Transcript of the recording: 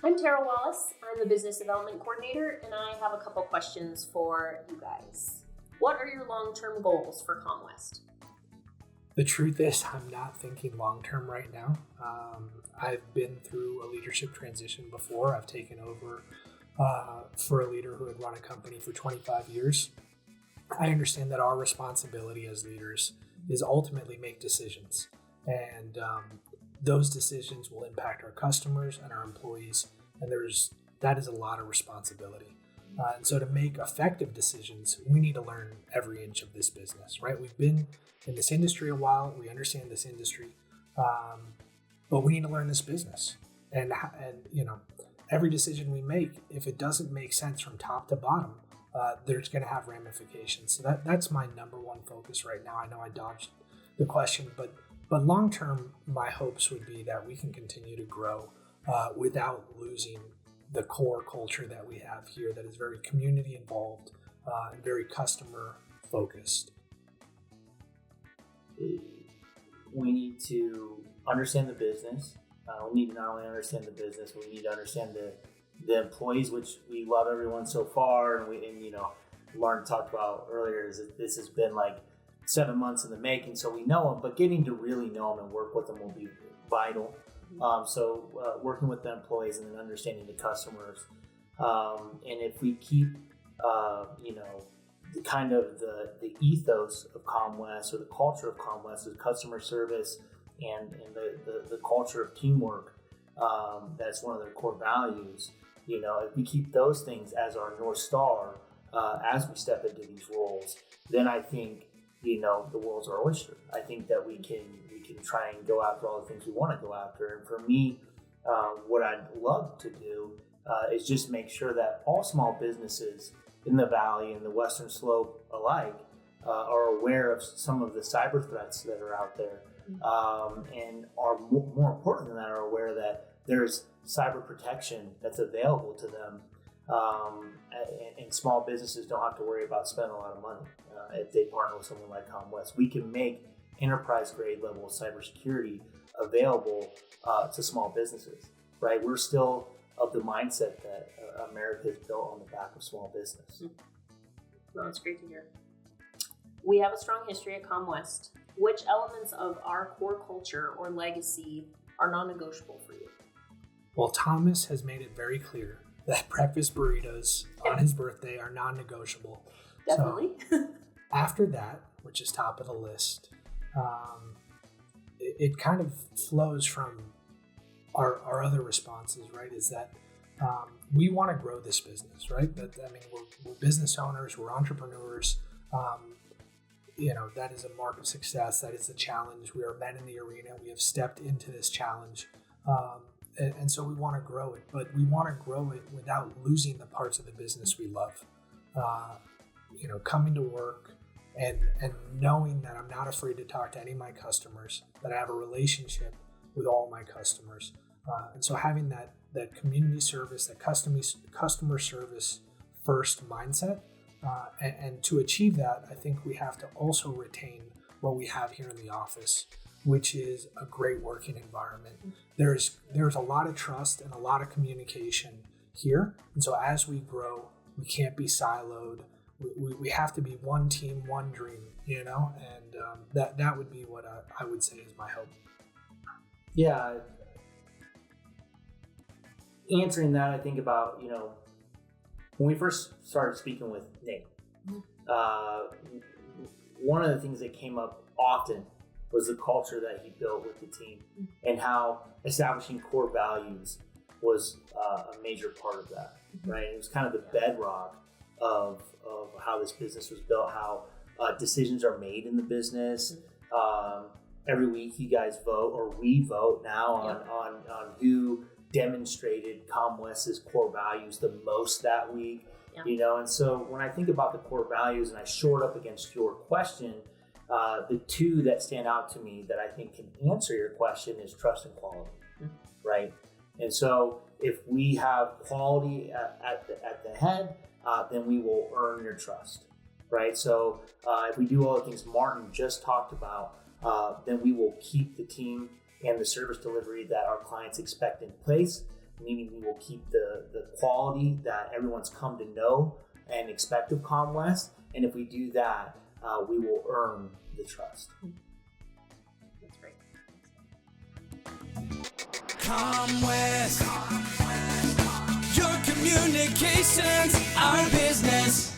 I'm Tarah Wallace. I'm the Business Development Coordinator, and I have a couple questions for you guys. What are your long-term goals for CommWest? The truth is, I'm not thinking long-term right now. I've been through a leadership transition before. I've taken over for a leader who had run a company for 25 years. I understand that our responsibility as leaders is ultimately make decisions. And those decisions will impact our customers and our employees. And that is a lot of responsibility. And so to make effective decisions, we need to learn every inch of this business, right? We've been in this industry a while. We understand this industry, but we need to learn this business. And every decision we make, if it doesn't make sense from top to bottom, there's going to have ramifications. So that's my number one focus right now. I know I dodged the question, but long term, my hopes would be that we can continue to grow without losing the core culture that we have here that is very community involved and very customer focused. We need to understand the business. We need to not only understand the business, but we need to understand the employees, which we love everyone so far. And Lauren talked about earlier, is that this has been like 7 months in the making, so we know them, but getting to really know them and work with them will be vital. So working with the employees and then understanding the customers. And if we keep, the kind of the ethos of CommWest or the culture of CommWest is customer service and the culture of teamwork, that's one of their core values. If we keep those things as our North Star as we step into these roles, then I think, the world's our oyster. I think that we can try and go after all the things we want to go after. And for me, what I'd love to do is just make sure that all small businesses in the Valley and the Western Slope alike are aware of some of the cyber threats that are out there, and are more important than that, are aware that there's cyber protection that's available to them. And small businesses don't have to worry about spending a lot of money if they partner with someone like CommWest. We can make enterprise grade level of cybersecurity available to small businesses, right? We're still of the mindset that America is built on the back of small business. Well, that's great to hear. We have a strong history at CommWest. Which elements of our core culture or legacy are non-negotiable for you? Well, Thomas has made it very clear that breakfast burritos on his birthday are non-negotiable. Definitely. So after that, which is top of the list, it kind of flows from our other responses, right? Is that we want to grow this business, right? We're business owners, we're entrepreneurs. That is a mark of success. That is the challenge. We are men in the arena. We have stepped into this challenge. And so we want to grow it, but we want to grow it without losing the parts of the business we love. Coming to work and knowing that I'm not afraid to talk to any of my customers, that I have a relationship with all my customers. And so having that community service, that customer service first mindset, and to achieve that, I think we have to also retain what we have here in the office, which is a great working environment. There's a lot of trust and a lot of communication here. And so as we grow, we can't be siloed. We have to be one team, one dream, and that would be what I would say is my hope. Yeah. Answering that, I think about, when we first started speaking with Nate, one of the things that came up often was the culture that he built with the team and how establishing core values was a major part of that, right? It was kind of the bedrock of how this business was built, how decisions are made in the business. Every week you guys vote, or we vote now on who demonstrated CommWest's core values the most that week. And so when I think about the core values and I short up against your question, the two that stand out to me that I think can answer your question is trust and quality, right? And so if we have quality at the head, then we will earn your trust, right? So if we do all the things Martin just talked about, then we will keep the team and the service delivery that our clients expect in place. meaning we will keep the quality that everyone's come to know and expect of CommWest. And if we do that, we will earn the trust. That's great. CommWest, your communications, our business.